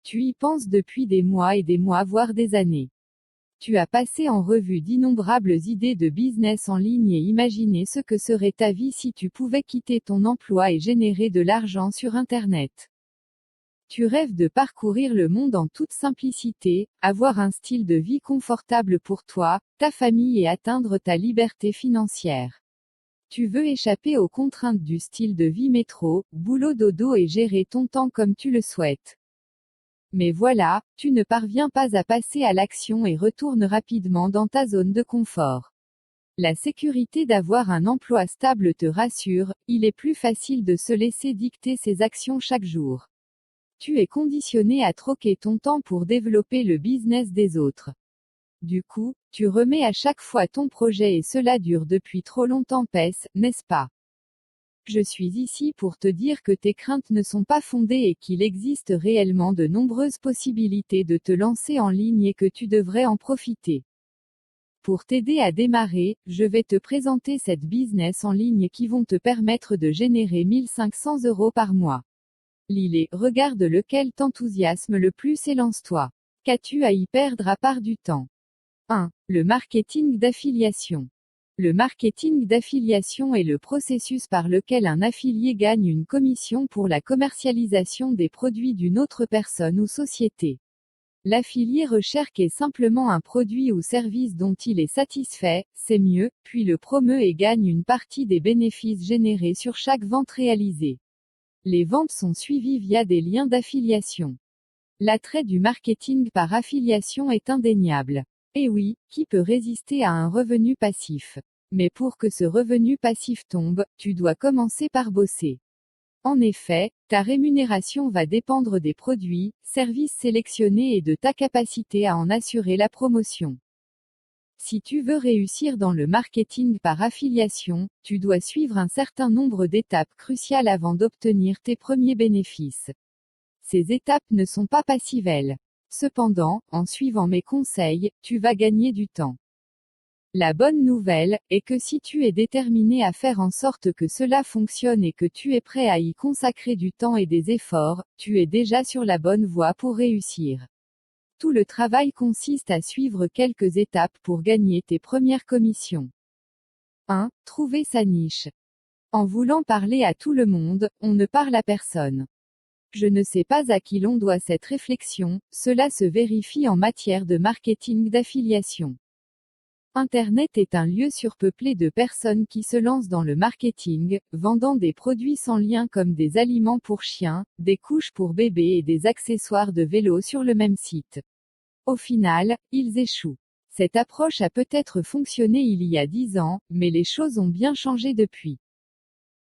Tu y penses depuis des mois et des mois voire des années. Tu as passé en revue d'innombrables idées de business en ligne et imaginé ce que serait ta vie si tu pouvais quitter ton emploi et générer de l'argent sur Internet. Tu rêves de parcourir le monde en toute simplicité, avoir un style de vie confortable pour toi, ta famille et atteindre ta liberté financière. Tu veux échapper aux contraintes du style de vie métro, boulot dodo et gérer ton temps comme tu le souhaites. Mais voilà, tu ne parviens pas à passer à l'action et retournes rapidement dans ta zone de confort. La sécurité d'avoir un emploi stable te rassure, il est plus facile de se laisser dicter ses actions chaque jour. Tu es conditionné à troquer ton temps pour développer le business des autres. Du coup, tu remets à chaque fois ton projet et cela dure depuis trop longtemps, n'est-ce pas? Je suis ici pour te dire que tes craintes ne sont pas fondées et qu'il existe réellement de nombreuses possibilités de te lancer en ligne et que tu devrais en profiter. Pour t'aider à démarrer, je vais te présenter 7 business en ligne qui vont te permettre de générer 1500 € par mois. Lis-les, regarde lequel t'enthousiasme le plus et lance-toi. Qu'as-tu à y perdre à part du temps? 1. Le marketing d'affiliation. Le marketing d'affiliation est le processus par lequel un affilié gagne une commission pour la commercialisation des produits d'une autre personne ou société. L'affilié recherche simplement un produit ou service dont il est satisfait, c'est mieux, puis le promeut et gagne une partie des bénéfices générés sur chaque vente réalisée. Les ventes sont suivies via des liens d'affiliation. L'attrait du marketing par affiliation est indéniable. Et oui, qui peut résister à un revenu passif? Mais pour que ce revenu passif tombe, tu dois commencer par bosser. En effet, ta rémunération va dépendre des produits, services sélectionnés et de ta capacité à en assurer la promotion. Si tu veux réussir dans le marketing par affiliation, tu dois suivre un certain nombre d'étapes cruciales avant d'obtenir tes premiers bénéfices. Ces étapes ne sont pas passives. Cependant, en suivant mes conseils, tu vas gagner du temps. La bonne nouvelle est que si tu es déterminé à faire en sorte que cela fonctionne et que tu es prêt à y consacrer du temps et des efforts, tu es déjà sur la bonne voie pour réussir. Tout le travail consiste à suivre quelques étapes pour gagner tes premières commissions. 1. Trouver sa niche. En voulant parler à tout le monde, on ne parle à personne. Je ne sais pas à qui l'on doit cette réflexion, cela se vérifie en matière de marketing d'affiliation. Internet est un lieu surpeuplé de personnes qui se lancent dans le marketing, vendant des produits sans lien comme des aliments pour chiens, des couches pour bébés et des accessoires de vélo sur le même site. Au final, ils échouent. Cette approche a peut-être fonctionné il y a 10 ans, mais les choses ont bien changé depuis.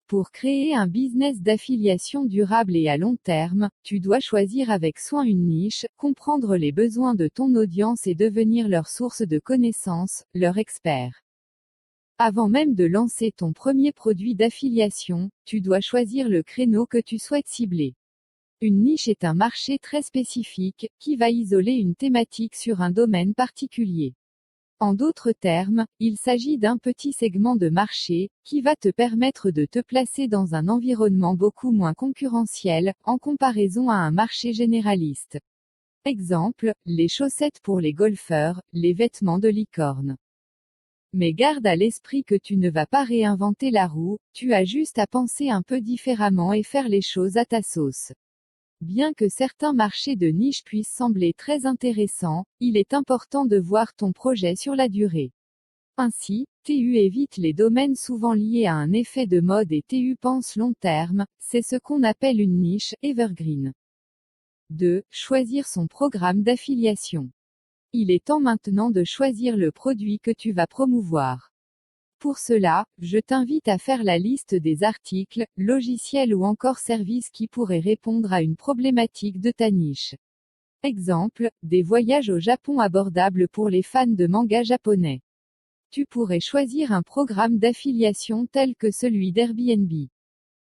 Pour créer un business d'affiliation durable et à long terme, tu dois choisir avec soin une niche, comprendre les besoins de ton audience et devenir leur source de connaissances, leur expert. Avant même de lancer ton premier produit d'affiliation, tu dois choisir le créneau que tu souhaites cibler. Une niche est un marché très spécifique, qui va isoler une thématique sur un domaine particulier. En d'autres termes, il s'agit d'un petit segment de marché, qui va te permettre de te placer dans un environnement beaucoup moins concurrentiel, en comparaison à un marché généraliste. Exemple, les chaussettes pour les golfeurs, les vêtements de licorne. Mais garde à l'esprit que tu ne vas pas réinventer la roue, tu as juste à penser un peu différemment et faire les choses à ta sauce. Bien que certains marchés de niche puissent sembler très intéressants, il est important de voir ton projet sur la durée. Ainsi, TU évite les domaines souvent liés à un effet de mode et TU pense long terme, c'est ce qu'on appelle une niche evergreen. 2. Choisir son programme d'affiliation. Il est temps maintenant de choisir le produit que tu vas promouvoir. Pour cela, je t'invite à faire la liste des articles, logiciels ou encore services qui pourraient répondre à une problématique de ta niche. Exemple, des voyages au Japon abordables pour les fans de manga japonais. Tu pourrais choisir un programme d'affiliation tel que celui d'Airbnb.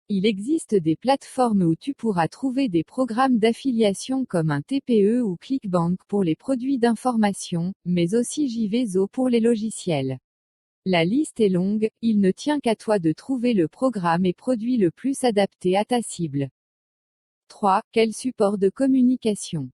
Il existe des plateformes où tu pourras trouver des programmes d'affiliation comme un TPE ou ClickBank pour les produits d'information, mais aussi JVZO pour les logiciels. La liste est longue, il ne tient qu'à toi de trouver le programme et produit le plus adapté à ta cible. 3. Quel support de communication?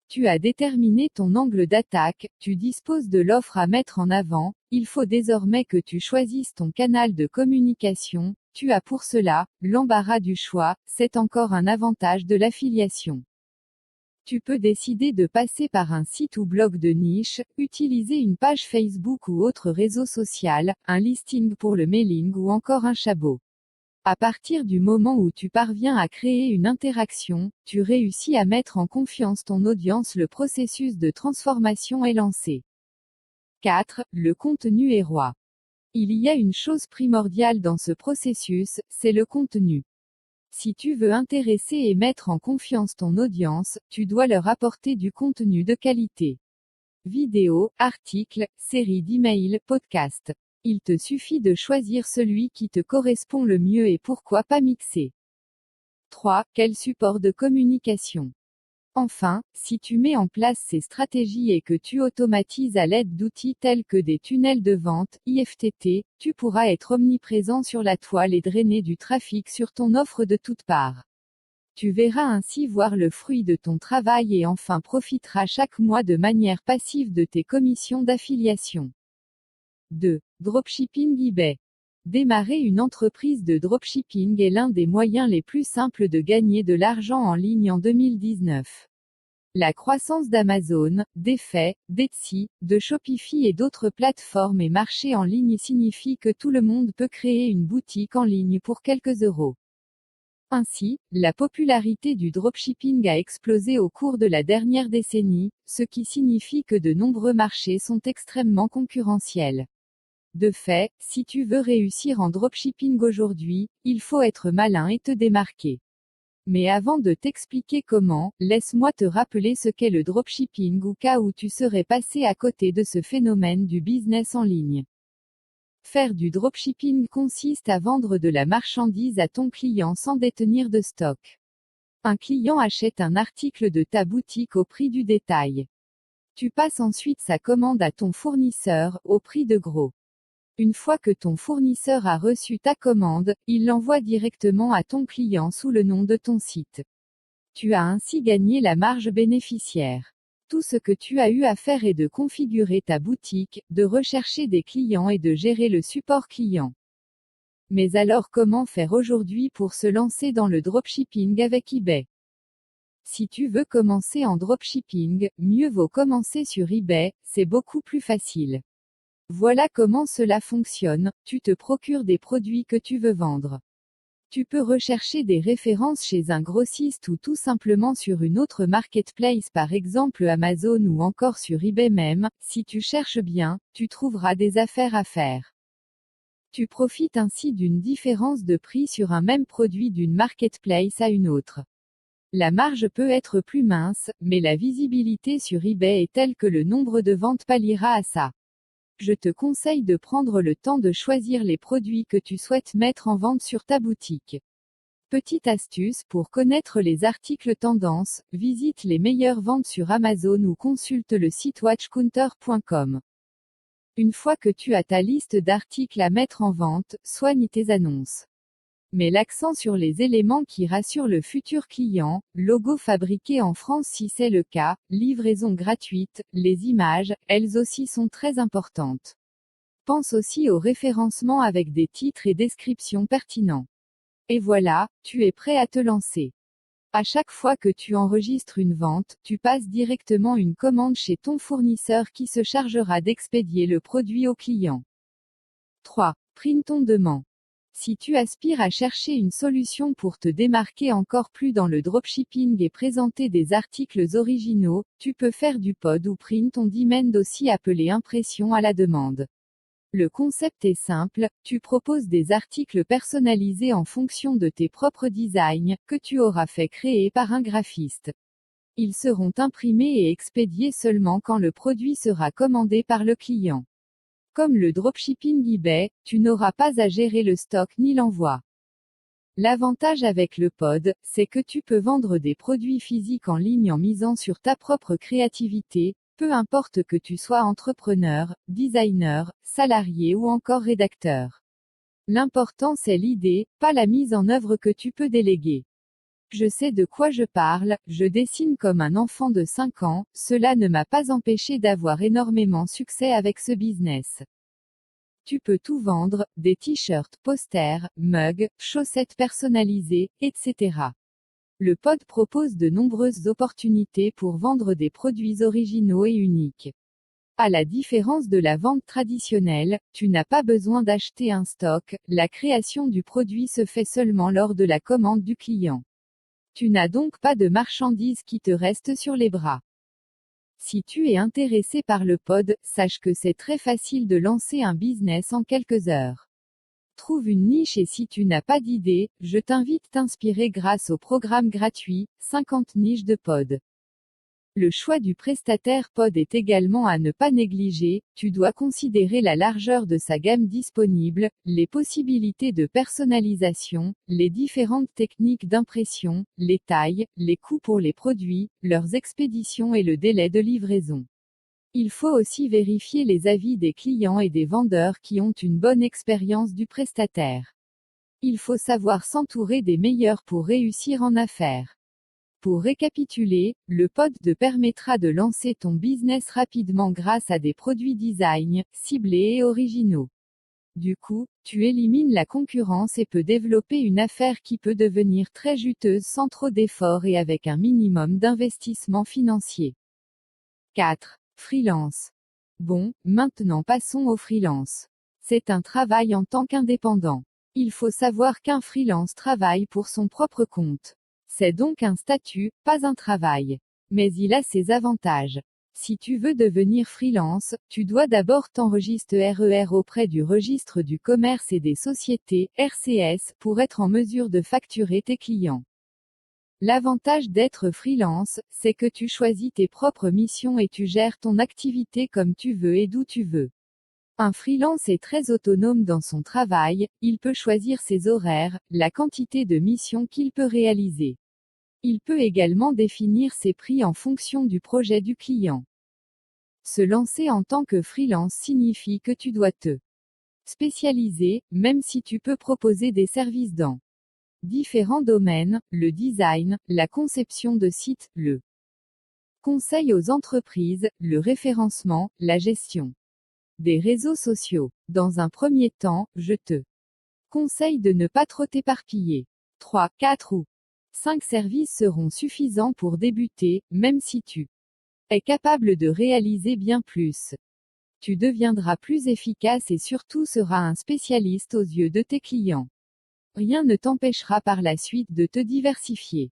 Tu as déterminé ton angle d'attaque, tu disposes de l'offre à mettre en avant, il faut désormais que tu choisisses ton canal de communication, tu as pour cela l'embarras du choix, c'est encore un avantage de l'affiliation. Tu peux décider de passer par un site ou blog de niche, utiliser une page Facebook ou autre réseau social, un listing pour le mailing ou encore un chabot. À partir du moment où tu parviens à créer une interaction, tu réussis à mettre en confiance ton audience. Le processus de transformation est lancé. 4. Le contenu est roi. Il y a une chose primordiale dans ce processus, c'est le contenu. Si tu veux intéresser et mettre en confiance ton audience, tu dois leur apporter du contenu de qualité. Vidéos, articles, séries d'emails, podcasts. Il te suffit de choisir celui qui te correspond le mieux et pourquoi pas mixer. 3. Quel support de communication? Enfin, si tu mets en place ces stratégies et que tu automatises à l'aide d'outils tels que des tunnels de vente, IFTT, tu pourras être omniprésent sur la toile et drainer du trafic sur ton offre de toutes parts. Tu verras ainsi voir le fruit de ton travail et enfin profiteras chaque mois de manière passive de tes commissions d'affiliation. 2. Dropshipping eBay. Démarrer une entreprise de dropshipping est l'un des moyens les plus simples de gagner de l'argent en ligne en 2019. La croissance d'Amazon, d'Etsy, de Shopify et d'autres plateformes et marchés en ligne signifie que tout le monde peut créer une boutique en ligne pour quelques euros. Ainsi, la popularité du dropshipping a explosé au cours de la dernière décennie, ce qui signifie que de nombreux marchés sont extrêmement concurrentiels. De fait, si tu veux réussir en dropshipping aujourd'hui, il faut être malin et te démarquer. Mais avant de t'expliquer comment, laisse-moi te rappeler ce qu'est le dropshipping au cas où tu serais passé à côté de ce phénomène du business en ligne. Faire du dropshipping consiste à vendre de la marchandise à ton client sans détenir de stock. Un client achète un article de ta boutique au prix du détail. Tu passes ensuite sa commande à ton fournisseur, au prix de gros. Une fois que ton fournisseur a reçu ta commande, il l'envoie directement à ton client sous le nom de ton site. Tu as ainsi gagné la marge bénéficiaire. Tout ce que tu as eu à faire est de configurer ta boutique, de rechercher des clients et de gérer le support client. Mais alors comment faire aujourd'hui pour se lancer dans le dropshipping avec eBay? Si tu veux commencer en dropshipping, mieux vaut commencer sur eBay, c'est beaucoup plus facile. Voilà comment cela fonctionne, tu te procures des produits que tu veux vendre. Tu peux rechercher des références chez un grossiste ou tout simplement sur une autre marketplace par exemple Amazon ou encore sur eBay même, si tu cherches bien, tu trouveras des affaires à faire. Tu profites ainsi d'une différence de prix sur un même produit d'une marketplace à une autre. La marge peut être plus mince, mais la visibilité sur eBay est telle que le nombre de ventes palliera à ça. Je te conseille de prendre le temps de choisir les produits que tu souhaites mettre en vente sur ta boutique. Petite astuce pour connaître les articles tendances, visite les meilleures ventes sur Amazon ou consulte le site watchcounter.com. Une fois que tu as ta liste d'articles à mettre en vente, soigne tes annonces. Mets l'accent sur les éléments qui rassurent le futur client, logo fabriqué en France si c'est le cas, livraison gratuite, les images, elles aussi sont très importantes. Pense aussi au référencement avec des titres et descriptions pertinents. Et voilà, tu es prêt à te lancer. À chaque fois que tu enregistres une vente, tu passes directement une commande chez ton fournisseur qui se chargera d'expédier le produit au client. 3. Print on demand. Si tu aspires à chercher une solution pour te démarquer encore plus dans le dropshipping et présenter des articles originaux, tu peux faire du pod ou print on demand aussi appelé impression à la demande. Le concept est simple, tu proposes des articles personnalisés en fonction de tes propres designs, que tu auras fait créer par un graphiste. Ils seront imprimés et expédiés seulement quand le produit sera commandé par le client. Comme le dropshipping eBay, tu n'auras pas à gérer le stock ni l'envoi. L'avantage avec le pod, c'est que tu peux vendre des produits physiques en ligne en misant sur ta propre créativité, peu importe que tu sois entrepreneur, designer, salarié ou encore rédacteur. L'important c'est l'idée, pas la mise en œuvre que tu peux déléguer. Je sais de quoi je parle, je dessine comme un enfant de 5 ans, cela ne m'a pas empêché d'avoir énormément succès avec ce business. Tu peux tout vendre, des t-shirts, posters, mugs, chaussettes personnalisées, etc. Le pod propose de nombreuses opportunités pour vendre des produits originaux et uniques. À la différence de la vente traditionnelle, tu n'as pas besoin d'acheter un stock, la création du produit se fait seulement lors de la commande du client. Tu n'as donc pas de marchandises qui te restent sur les bras. Si tu es intéressé par le pod, sache que c'est très facile de lancer un business en quelques heures. Trouve une niche et si tu n'as pas d'idée, je t'invite à t'inspirer grâce au programme gratuit, 50 niches de pod. Le choix du prestataire pod est également à ne pas négliger, tu dois considérer la largeur de sa gamme disponible, les possibilités de personnalisation, les différentes techniques d'impression, les tailles, les coûts pour les produits, leurs expéditions et le délai de livraison. Il faut aussi vérifier les avis des clients et des vendeurs qui ont une bonne expérience du prestataire. Il faut savoir s'entourer des meilleurs pour réussir en affaires. Pour récapituler, le pod te permettra de lancer ton business rapidement grâce à des produits design, ciblés et originaux. Du coup, tu élimines la concurrence et peux développer une affaire qui peut devenir très juteuse sans trop d'efforts et avec un minimum d'investissement financier. 4. Freelance. Bon, maintenant passons au freelance. C'est un travail en tant qu'indépendant. Il faut savoir qu'un freelance travaille pour son propre compte. C'est donc un statut, pas un travail. Mais il a ses avantages. Si tu veux devenir freelance, tu dois d'abord t'enregistrer auprès du registre du commerce et des sociétés, RCS, pour être en mesure de facturer tes clients. L'avantage d'être freelance, c'est que tu choisis tes propres missions et tu gères ton activité comme tu veux et d'où tu veux. Un freelance est très autonome dans son travail, il peut choisir ses horaires, la quantité de missions qu'il peut réaliser. Il peut également définir ses prix en fonction du projet du client. Se lancer en tant que freelance signifie que tu dois te spécialiser, même si tu peux proposer des services dans différents domaines, le design, la conception de sites, le conseil aux entreprises, le référencement, la gestion des réseaux sociaux. Dans un premier temps, je te conseille de ne pas trop t'éparpiller. 3, 4 ou 5 services seront suffisants pour débuter, même si tu es capable de réaliser bien plus. Tu deviendras plus efficace et surtout seras un spécialiste aux yeux de tes clients. Rien ne t'empêchera par la suite de te diversifier.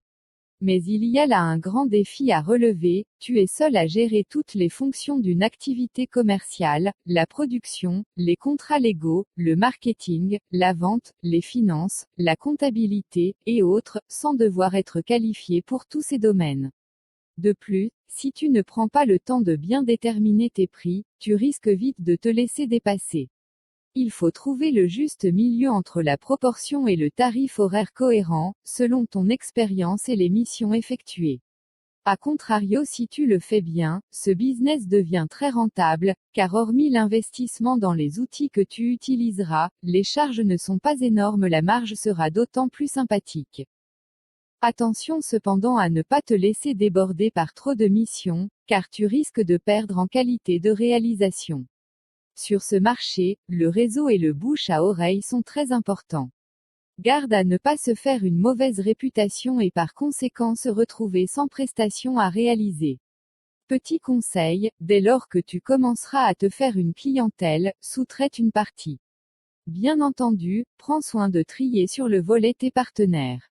Mais il y a là un grand défi à relever, tu es seul à gérer toutes les fonctions d'une activité commerciale, la production, les contrats légaux, le marketing, la vente, les finances, la comptabilité, et autres, sans devoir être qualifié pour tous ces domaines. De plus, si tu ne prends pas le temps de bien déterminer tes prix, tu risques vite de te laisser dépasser. Il faut trouver le juste milieu entre la proportion et le tarif horaire cohérent, selon ton expérience et les missions effectuées. A contrario, si tu le fais bien, ce business devient très rentable, car hormis l'investissement dans les outils que tu utiliseras, les charges ne sont pas énormes, la marge sera d'autant plus sympathique. Attention cependant à ne pas te laisser déborder par trop de missions, car tu risques de perdre en qualité de réalisation. Sur ce marché, le réseau et le bouche à oreille sont très importants. Garde à ne pas se faire une mauvaise réputation et par conséquent se retrouver sans prestation à réaliser. Petit conseil, dès lors que tu commenceras à te faire une clientèle, sous-traite une partie. Bien entendu, prends soin de trier sur le volet tes partenaires.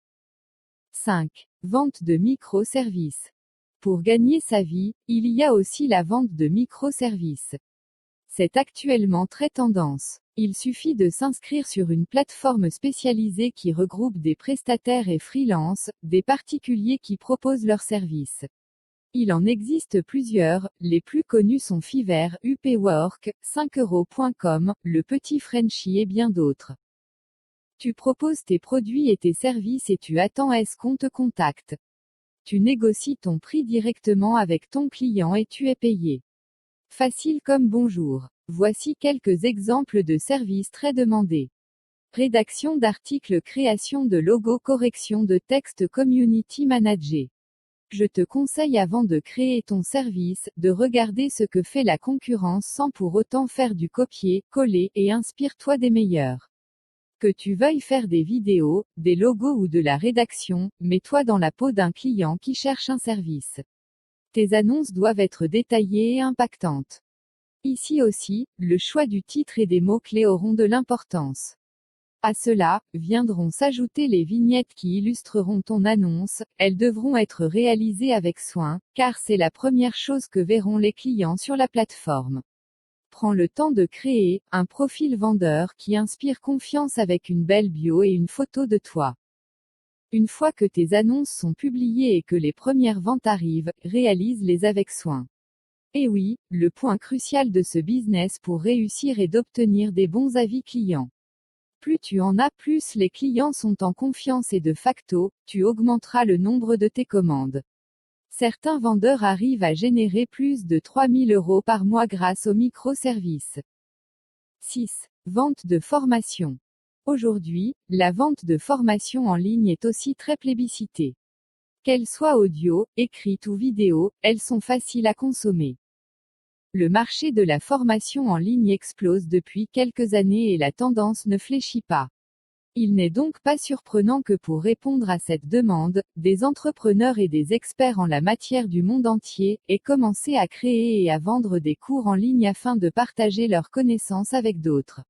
5. Vente de microservices. Pour gagner sa vie, il y a aussi la vente de microservices. C'est actuellement très tendance. Il suffit de s'inscrire sur une plateforme spécialisée qui regroupe des prestataires et freelance, des particuliers qui proposent leurs services. Il en existe plusieurs, les plus connus sont Fiverr, Upwork, 5euros.com, Le Petit Frenchie et bien d'autres. Tu proposes tes produits et tes services et tu attends à ce qu'on te contacte. Tu négocies ton prix directement avec ton client et tu es payé. Facile comme bonjour. Voici quelques exemples de services très demandés. Rédaction d'articles, création de logos, correction de texte, community manager. Je te conseille avant de créer ton service, de regarder ce que fait la concurrence sans pour autant faire du copier-coller, et inspire-toi des meilleurs. Que tu veuilles faire des vidéos, des logos ou de la rédaction, mets-toi dans la peau d'un client qui cherche un service. Tes annonces doivent être détaillées et impactantes. Ici aussi, le choix du titre et des mots-clés auront de l'importance. À cela, viendront s'ajouter les vignettes qui illustreront ton annonce. Elles devront être réalisées avec soin, car c'est la première chose que verront les clients sur la plateforme. Prends le temps de créer un profil vendeur qui inspire confiance avec une belle bio et une photo de toi. Une fois que tes annonces sont publiées et que les premières ventes arrivent, réalise-les avec soin. Et oui, le point crucial de ce business pour réussir est d'obtenir des bons avis clients. Plus tu en as, plus les clients sont en confiance et de facto, tu augmenteras le nombre de tes commandes. Certains vendeurs arrivent à générer plus de 3 000 € par mois grâce aux microservices. 6. Vente de formation. Aujourd'hui, la vente de formation en ligne est aussi très plébiscitée. Qu'elles soient audio, écrites ou vidéo, elles sont faciles à consommer. Le marché de la formation en ligne explose depuis quelques années et la tendance ne fléchit pas. Il n'est donc pas surprenant que pour répondre à cette demande, des entrepreneurs et des experts en la matière du monde entier aient commencé à créer et à vendre des cours en ligne afin de partager leurs connaissances avec d'autres.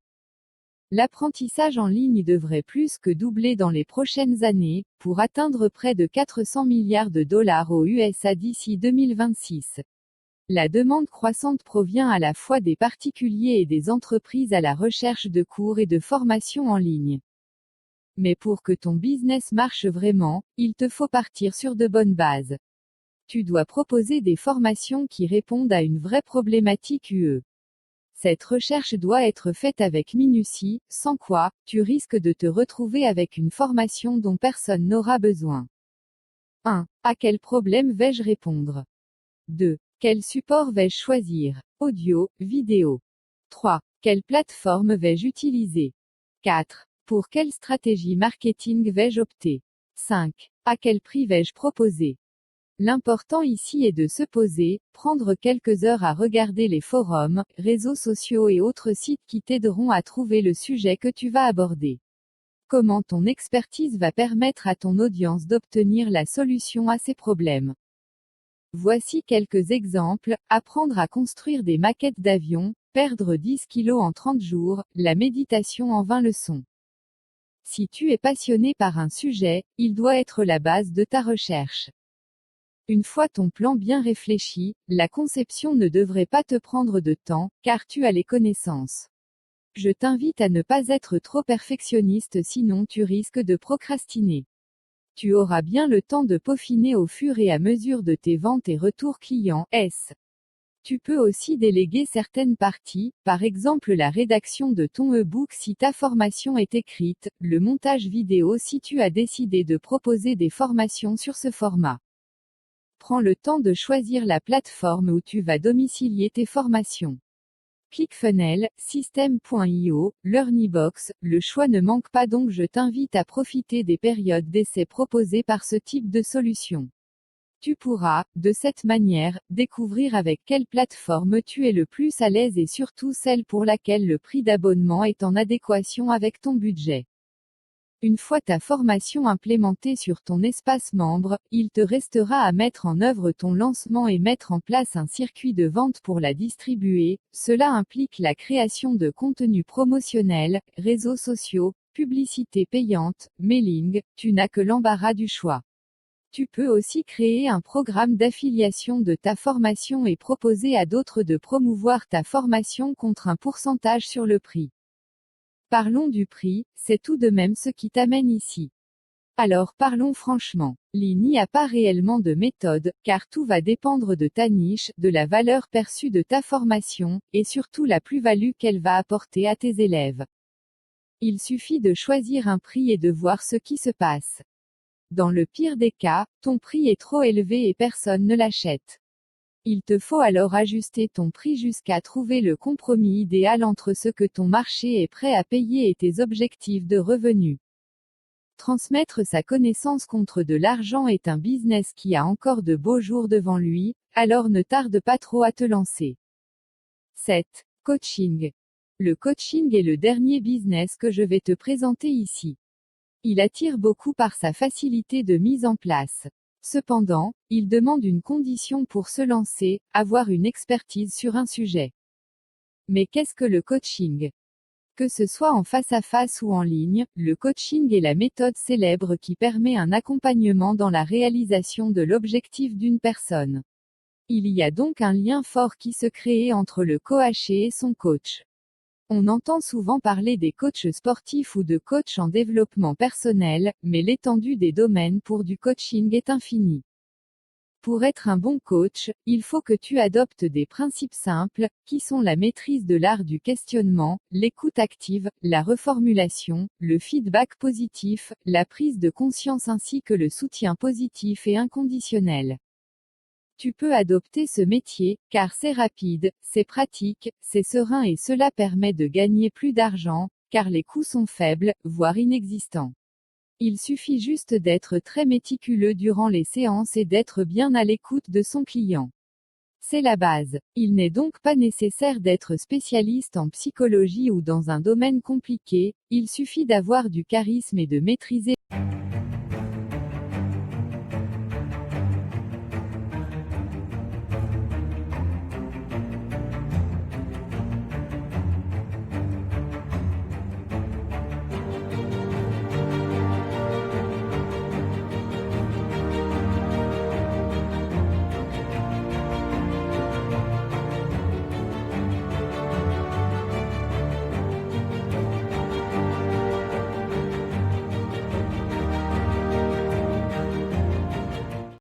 L'apprentissage en ligne devrait plus que doubler dans les prochaines années, pour atteindre près de 400 milliards de dollars aux USA d'ici 2026. La demande croissante provient à la fois des particuliers et des entreprises à la recherche de cours et de formations en ligne. Mais pour que ton business marche vraiment, il te faut partir sur de bonnes bases. Tu dois proposer des formations qui répondent à une vraie problématique UE. Cette recherche doit être faite avec minutie, sans quoi, tu risques de te retrouver avec une formation dont personne n'aura besoin. 1. À quel problème vais-je répondre? 2. Quel support vais-je choisir? Audio, vidéo. 3. Quelle plateforme vais-je utiliser? 4. Pour quelle stratégie marketing vais-je opter? 5. À quel prix vais-je proposer? L'important ici est de se poser, prendre quelques heures à regarder les forums, réseaux sociaux et autres sites qui t'aideront à trouver le sujet que tu vas aborder. Comment ton expertise va permettre à ton audience d'obtenir la solution à ses problèmes. Voici quelques exemples: apprendre à construire des maquettes d'avions, perdre 10 kilos en 30 jours, la méditation en 20 leçons. Si tu es passionné par un sujet, il doit être la base de ta recherche. Une fois ton plan bien réfléchi, la conception ne devrait pas te prendre de temps, car tu as les connaissances. Je t'invite à ne pas être trop perfectionniste, sinon tu risques de procrastiner. Tu auras bien le temps de peaufiner au fur et à mesure de tes ventes et retours clients. Tu peux aussi déléguer certaines parties, par exemple la rédaction de ton e-book si ta formation est écrite, le montage vidéo si tu as décidé de proposer des formations sur ce format. Prends le temps de choisir la plateforme où tu vas domicilier tes formations. ClickFunnels, System.io, LearnyBox, le choix ne manque pas, donc je t'invite à profiter des périodes d'essai proposées par ce type de solution. Tu pourras, de cette manière, découvrir avec quelle plateforme tu es le plus à l'aise et surtout celle pour laquelle le prix d'abonnement est en adéquation avec ton budget. Une fois ta formation implémentée sur ton espace membre, il te restera à mettre en œuvre ton lancement et mettre en place un circuit de vente pour la distribuer. Cela implique la création de contenus promotionnels, réseaux sociaux, publicité payante, mailing. Tu n'as que l'embarras du choix. Tu peux aussi créer un programme d'affiliation de ta formation et proposer à d'autres de promouvoir ta formation contre un pourcentage sur le prix. Parlons du prix, c'est tout de même ce qui t'amène ici. Alors parlons franchement. Il n'y a pas réellement de méthode, car tout va dépendre de ta niche, de la valeur perçue de ta formation, et surtout la plus-value qu'elle va apporter à tes élèves. Il suffit de choisir un prix et de voir ce qui se passe. Dans le pire des cas, ton prix est trop élevé et personne ne l'achète. Il te faut alors ajuster ton prix jusqu'à trouver le compromis idéal entre ce que ton marché est prêt à payer et tes objectifs de revenus. Transmettre sa connaissance contre de l'argent est un business qui a encore de beaux jours devant lui, alors ne tarde pas trop à te lancer. 7. Coaching. Le coaching est le dernier business que je vais te présenter ici. Il attire beaucoup par sa facilité de mise en place. Cependant, il demande une condition pour se lancer, avoir une expertise sur un sujet. Mais qu'est-ce que le coaching ? Que ce soit en face à face ou en ligne, le coaching est la méthode célèbre qui permet un accompagnement dans la réalisation de l'objectif d'une personne. Il y a donc un lien fort qui se crée entre le coaché et son coach. On entend souvent parler des coachs sportifs ou de coachs en développement personnel, mais l'étendue des domaines pour du coaching est infinie. Pour être un bon coach, il faut que tu adoptes des principes simples, qui sont la maîtrise de l'art du questionnement, l'écoute active, la reformulation, le feedback positif, la prise de conscience ainsi que le soutien positif et inconditionnel. Tu peux adopter ce métier, car c'est rapide, c'est pratique, c'est serein et cela permet de gagner plus d'argent, car les coûts sont faibles, voire inexistants. Il suffit juste d'être très méticuleux durant les séances et d'être bien à l'écoute de son client. C'est la base. Il n'est donc pas nécessaire d'être spécialiste en psychologie ou dans un domaine compliqué, il suffit d'avoir du charisme et de maîtriser